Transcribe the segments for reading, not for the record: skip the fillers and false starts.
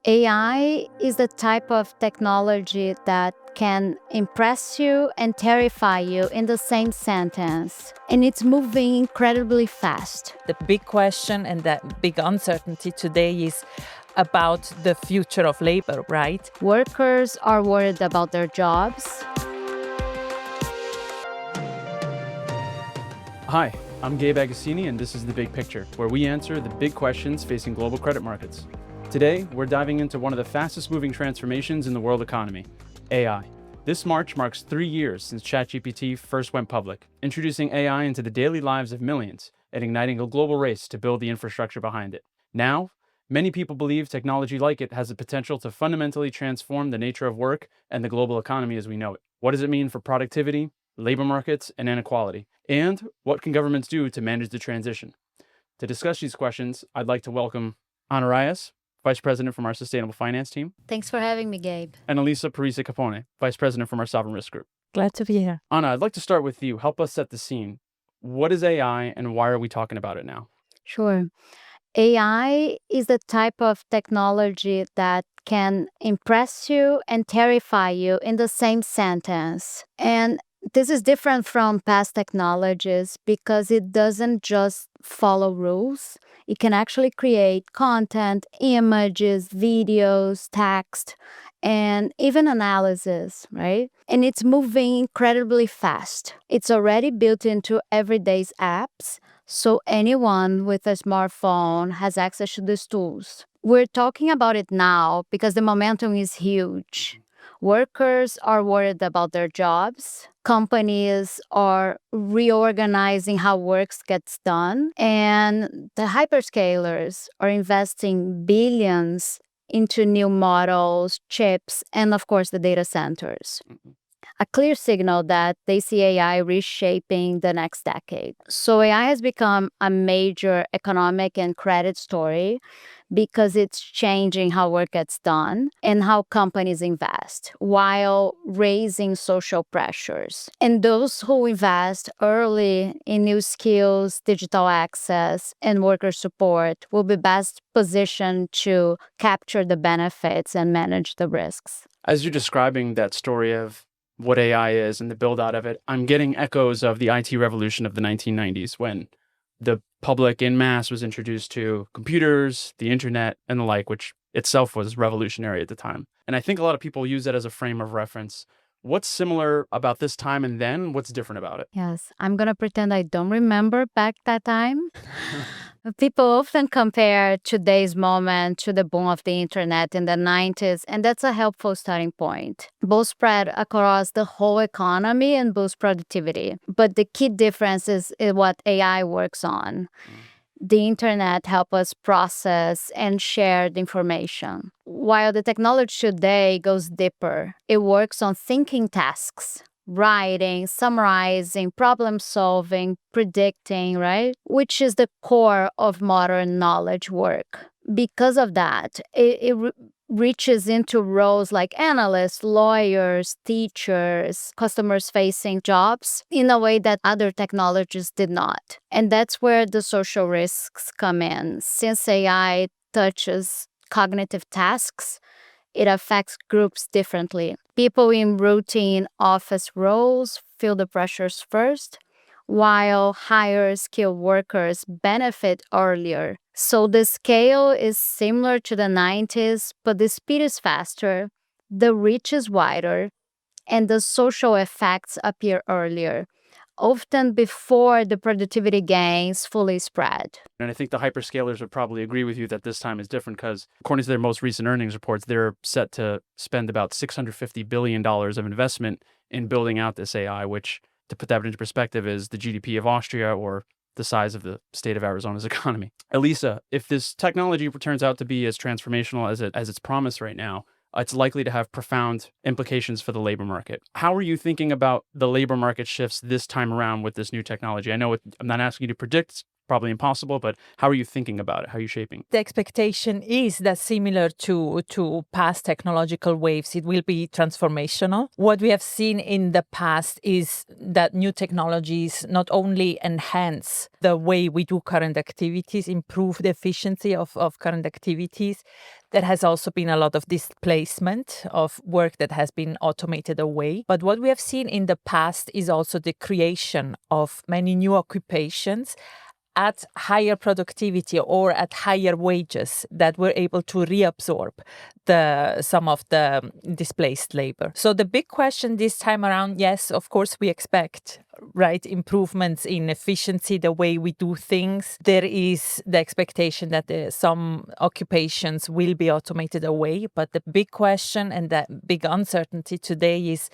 AI is the type of technology that can impress you and terrify you in the same sentence. And it's moving incredibly fast. The big question and that big uncertainty today is about the future of labor, right? Workers are worried about their jobs. Hi, I'm Gabe Agostini, and this is The Big Picture, where we answer the big questions facing global credit markets. Today, we're diving into one of the fastest moving transformations in the world economy, AI. This March marks 3 years since ChatGPT first went public, introducing AI into the daily lives of millions and igniting a global race to build the infrastructure behind it. Now, many people believe technology like it has the potential to fundamentally transform the nature of work and the global economy as we know it. What does it mean for productivity, labor markets, and inequality? And what can governments do to manage the transition? To discuss these questions, I'd like to welcome Anna, Vice President from our Sustainable Finance team, Thanks for having me, Gabe. and Elisa Parisi-Capone, Vice President from our Sovereign Risk Group. Glad to be here. Anna, I'd like to start with you. Help us set the scene. What is AI and why are we talking about it now? Sure. AI is the type of technology that can impress you and terrify you in the same sentence. And this is different from past technologies because it doesn't just follow rules. It can actually create content, images, videos, text, and even analysis, right? And it's moving incredibly fast. It's already built into everyday's apps, so anyone with a smartphone has access to these tools. We're talking about it now because the momentum is huge. Workers are worried about their jobs. Companies are reorganizing how work gets done. And the hyperscalers are investing billions into new models, chips, and of course, the data centers. A clear signal that they see AI reshaping the next decade. So AI has become a major economic and credit story because it's changing how work gets done and how companies invest while raising social pressures. And those who invest early in new skills, digital access, and worker support will be best positioned to capture the benefits and manage the risks. As you're describing that story of what AI is and the build out of it, I'm getting echoes of the IT revolution of the 1990s when the public en masse was introduced to computers, the internet, and the like, which itself was revolutionary at the time. And I think a lot of people use that as a frame of reference. What's similar about this time and then? What's different about it? Yes, I'm going to pretend I don't remember back that time. People often compare today's moment to the boom of the internet in the 90s, and that's a helpful starting point. Both spread across the whole economy and boost productivity. But the key difference is what AI works on. The internet helps us process and share the information. While the technology today goes deeper, it works on thinking tasks, writing, summarizing, problem solving, predicting, right? Which is the core of modern knowledge work. Because of that, it reaches into roles like analysts, lawyers, teachers, customers facing jobs in a way that other technologies did not. And that's where the social risks come in. Since AI touches cognitive tasks, it affects groups differently. People in routine office roles feel the pressures first, while higher skilled workers benefit earlier. So the scale is similar to the 90s, but the speed is faster, the reach is wider, and the social effects appear earlier, often before the productivity gains fully spread. And I think the hyperscalers would probably agree with you that this time is different because, according to their most recent earnings reports, they're set to spend about $650 billion of investment in building out this AI, which, to put that into perspective, is the GDP of Austria or the size of the state of Arizona's economy. Elisa, if this technology turns out to be as transformational as it's promised right now, it's likely to have profound implications for the labor market. How are you thinking about the labor market shifts this time around with this new technology? I know I'm not asking you to predict probably impossible, but how are you thinking about it? How are you shaping? The expectation is that similar to past technological waves, it will be transformational. What we have seen in the past is that new technologies not only enhance the way we do current activities, improve the efficiency of current activities. There has also been a lot of displacement of work that has been automated away. But what we have seen in the past is also the creation of many new occupations at higher productivity or at higher wages that were able to reabsorb some of the displaced labor. So the big question this time around, yes, of course, we expect improvements in efficiency, the way we do things. There is the expectation that some occupations will be automated away, but the big question and the big uncertainty today is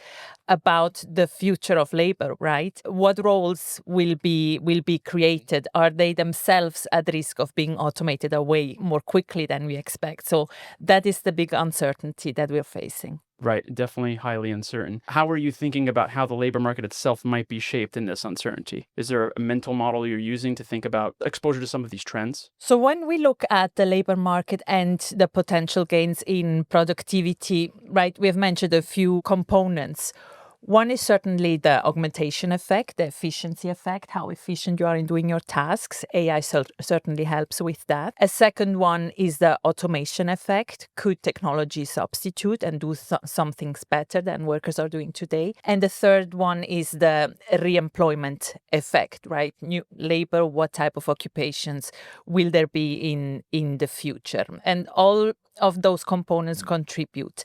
about the future of labor, right? What roles will be created? Are they themselves at risk of being automated away more quickly than we expect? So that is the big uncertainty that we're facing. Right, definitely highly uncertain. How are you thinking about how the labor market itself might be shaped in this uncertainty? Is there a mental model you're using to think about exposure to some of these trends? So when we look at the labor market and the potential gains in productivity, right, we have mentioned a few components. One is certainly the augmentation effect, the efficiency effect, how efficient you are in doing your tasks. AI certainly helps with that. A second one is the automation effect. Could technology substitute and do some things better than workers are doing today? And the third one is the re-employment effect, right? New labor, what type of occupations will there be in the future? And all of those components contribute.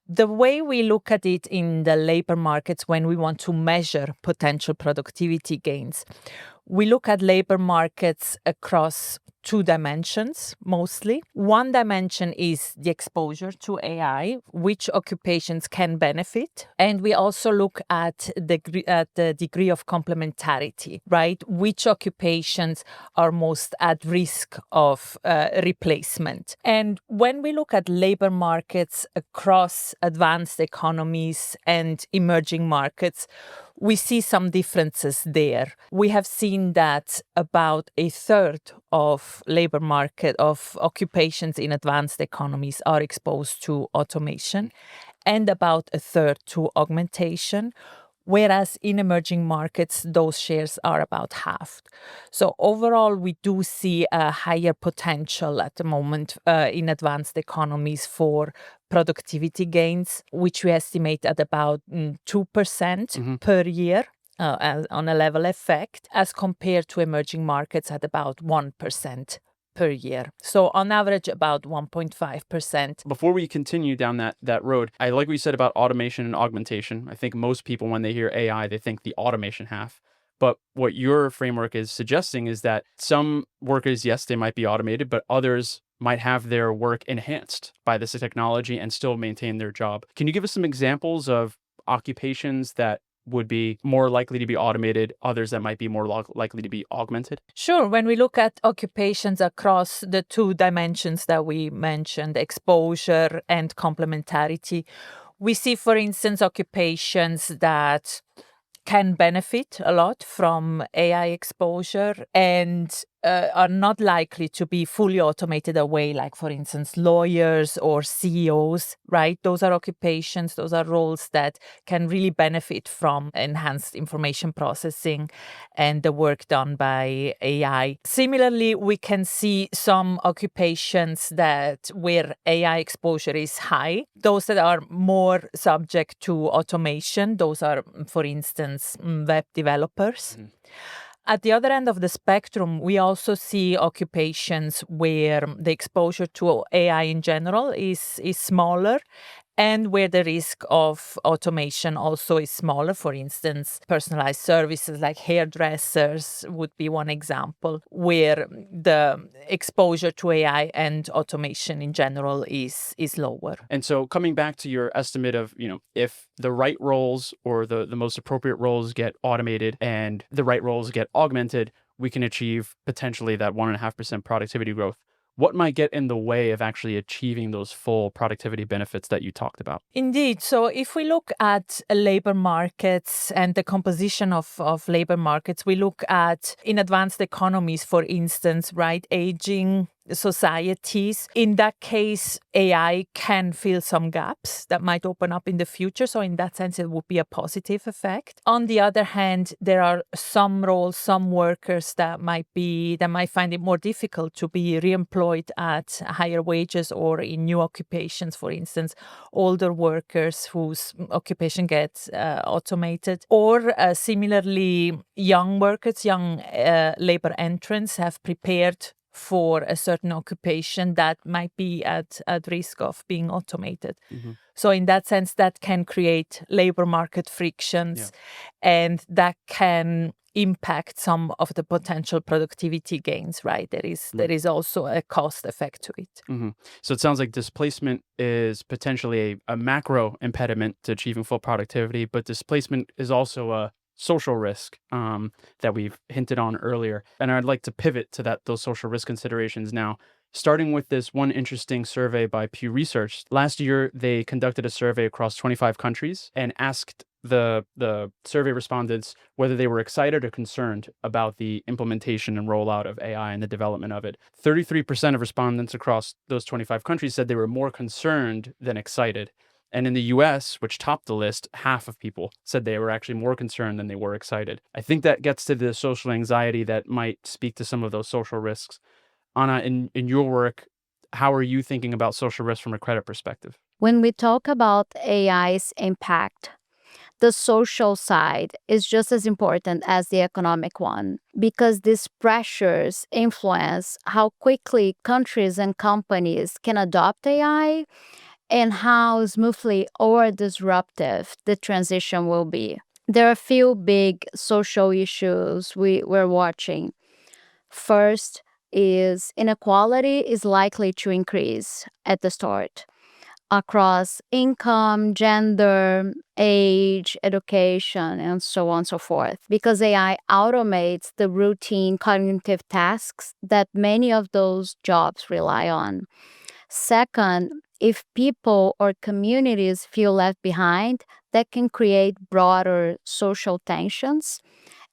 The way we look at it in the labor markets when we want to measure potential productivity gains, we look at labor markets across two dimensions mostly. One dimension is the exposure to AI, which occupations can benefit. And we also look at the degree of complementarity, right? Which occupations are most at risk of replacement. And when we look at labor markets across advanced economies and emerging markets, we see some differences there. We have seen that about a third of labor market of occupations in advanced economies are exposed to automation and about a third to augmentation, whereas in emerging markets, those shares are about half. So overall, we do see a higher potential at the moment in advanced economies for productivity gains, which we estimate at about 2% per year on a level effect, as compared to emerging markets at about 1% per year. So on average, about 1.5%. Before we continue down that road, I like what you said about automation and augmentation. I think most people, when they hear AI, they think the automation half. But what your framework is suggesting is that some workers, yes, they might be automated, but others might have their work enhanced by this technology and still maintain their job. Can you give us some examples of occupations that would be more likely to be automated, others that might be more likely to be augmented? Sure. When we look at occupations across the two dimensions that we mentioned, exposure and complementarity, we see, for instance, occupations that can benefit a lot from AI exposure and are not likely to be fully automated away, like, for instance, lawyers or CEOs, right? Those are occupations, those are roles that can really benefit from enhanced information processing and the work done by AI. Similarly, we can see some occupations where AI exposure is high, those that are more subject to automation. Those are, for instance, web developers. At the other end of the spectrum, we also see occupations where the exposure to AI in general is smaller and where the risk of automation also is smaller. For instance, personalized services like hairdressers would be one example where the exposure to AI and automation in general is lower. And so coming back to your estimate of, if the right roles or the most appropriate roles get automated and the right roles get augmented, we can achieve potentially that 1.5% productivity growth. what might get in the way of actually achieving those full productivity benefits that you talked about? Indeed. So if we look at labor markets and the composition of labor markets, we look at in advanced economies, for instance, right, aging societies. In that case, AI can fill some gaps that might open up in the future. So in that sense, it would be a positive effect. On the other hand, there are some roles, some workers that might find it more difficult to be reemployed at higher wages or in new occupations, for instance, older workers whose occupation gets automated, or similarly, young workers, young labor entrants have prepared for a certain occupation that might be at risk of being automated. Mm-hmm. So in that sense, that can create labor market frictions, and that can impact some of the potential productivity gains, right? There is also a cost effect to it. Mm-hmm. So it sounds like displacement is potentially a macro impediment to achieving full productivity, but displacement is also a social risk that we've hinted on earlier. And I'd like to pivot to those social risk considerations now, starting with this one interesting survey by Pew Research. Last year, they conducted a survey across 25 countries and asked the survey respondents whether they were excited or concerned about the implementation and rollout of AI and the development of it. 33% of respondents across those 25 countries said they were more concerned than excited. And in the US, which topped the list, half of people said they were actually more concerned than they were excited. I think that gets to the social anxiety that might speak to some of those social risks. Anna, in your work, how are you thinking about social risk from a credit perspective? When we talk about AI's impact, the social side is just as important as the economic one, because these pressures influence how quickly countries and companies can adopt AI and how smoothly or disruptive the transition will be. There are a few big social issues we're watching. First is inequality is likely to increase at the start across income, gender, age, education, and so on and so forth, because AI automates the routine cognitive tasks that many of those jobs rely on. Second, if people or communities feel left behind, that can create broader social tensions,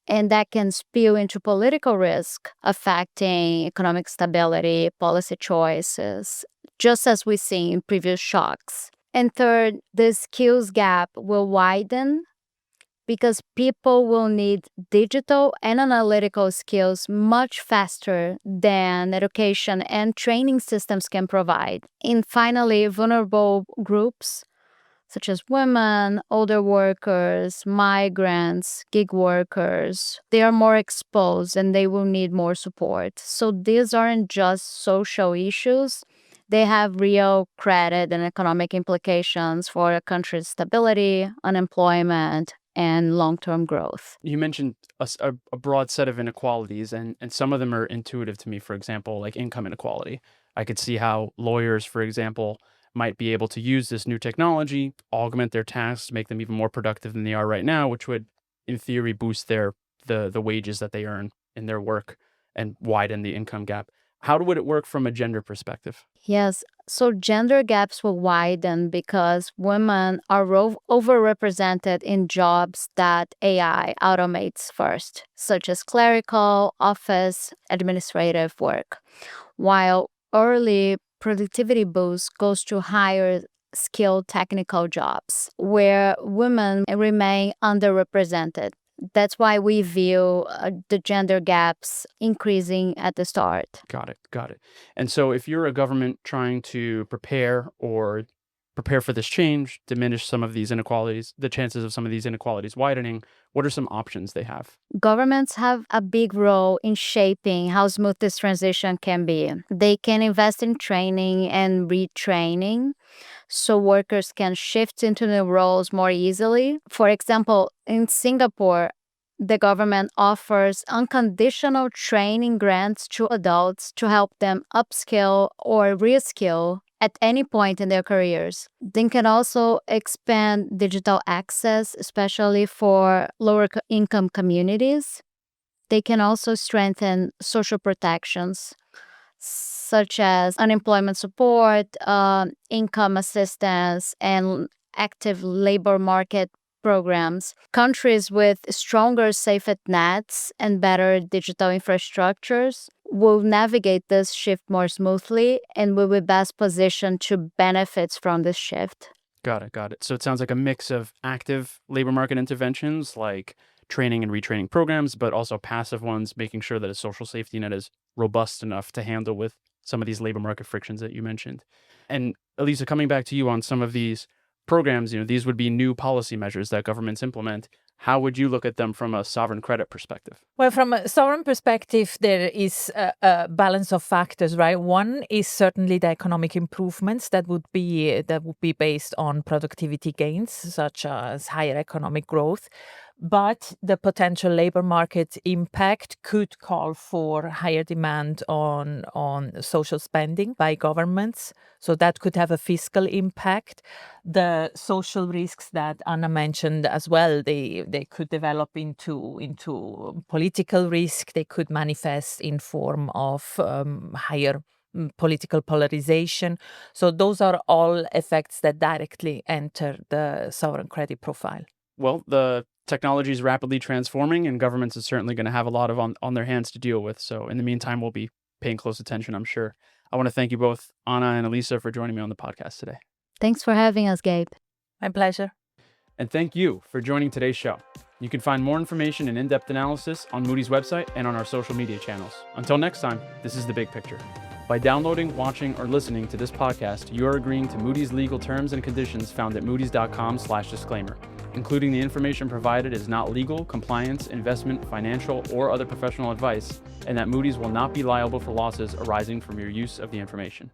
and that can spill into political risk, affecting economic stability, policy choices, just as we see in previous shocks. And third, the skills gap will widen because people will need digital and analytical skills much faster than education and training systems can provide. And finally, vulnerable groups such as women, older workers, migrants, gig workers, they are more exposed and they will need more support. So these aren't just social issues. They have real credit and economic implications for a country's stability, unemployment, and long-term growth. You mentioned a broad set of inequalities, and some of them are intuitive to me. For example, like income inequality. I could see how lawyers, for example, might be able to use this new technology, augment their tasks, make them even more productive than they are right now, which would, in theory, boost the wages that they earn in their work and widen the income gap. How would it work from a gender perspective? Yes, so gender gaps will widen because women are overrepresented in jobs that AI automates first, such as clerical, office, administrative work, while early productivity boost goes to higher skilled technical jobs where women remain underrepresented. That's why we view the gender gaps increasing at the start. Got it. Got it. And so if you're a government trying to prepare for this change, diminish some of these inequalities, the chances of some of these inequalities widening, what are some options they have? Governments have a big role in shaping how smooth this transition can be. They can invest in training and retraining so workers can shift into new roles more easily. For example, in Singapore, the government offers unconditional training grants to adults to help them upskill or reskill at any point in their careers. They can also expand digital access, especially for lower income communities. They can also strengthen social protections, such as unemployment support, income assistance, and active labor market programs. Countries with stronger safety nets and better digital infrastructures will navigate this shift more smoothly and will be best positioned to benefit from this shift. Got it, got it. So it sounds like a mix of active labor market interventions like training and retraining programs, but also passive ones, making sure that a social safety net is robust enough to handle with some of these labor market frictions that you mentioned. And Elisa, coming back to you on some of these programs, these would be new policy measures that governments implement. How would you look at them from a sovereign credit perspective? Well, from a sovereign perspective, there is a balance of factors, right? One is certainly the economic improvements that would be based on productivity gains, such as higher economic growth. But the potential labor market impact could call for higher demand on social spending by governments. So that could have a fiscal impact. The social risks that Anna mentioned as well, they could develop into political risk. They could manifest in form of higher political polarization. So those are all effects that directly enter the sovereign credit profile. Well, the technology is rapidly transforming, and governments is certainly going to have a lot of on their hands to deal with. So in the meantime, we'll be paying close attention, I'm sure. I want to thank you both, Anna and Elisa, for joining me on the podcast today. Thanks for having us, Gabe. My pleasure. And thank you for joining today's show. You can find more information and in-depth analysis on Moody's website and on our social media channels. Until next time, this is The Big Picture. By downloading, watching, or listening to this podcast, you are agreeing to Moody's legal terms and conditions found at moodys.com/disclaimer. Including the information provided is not legal, compliance, investment, financial, or other professional advice, and that Moody's will not be liable for losses arising from your use of the information.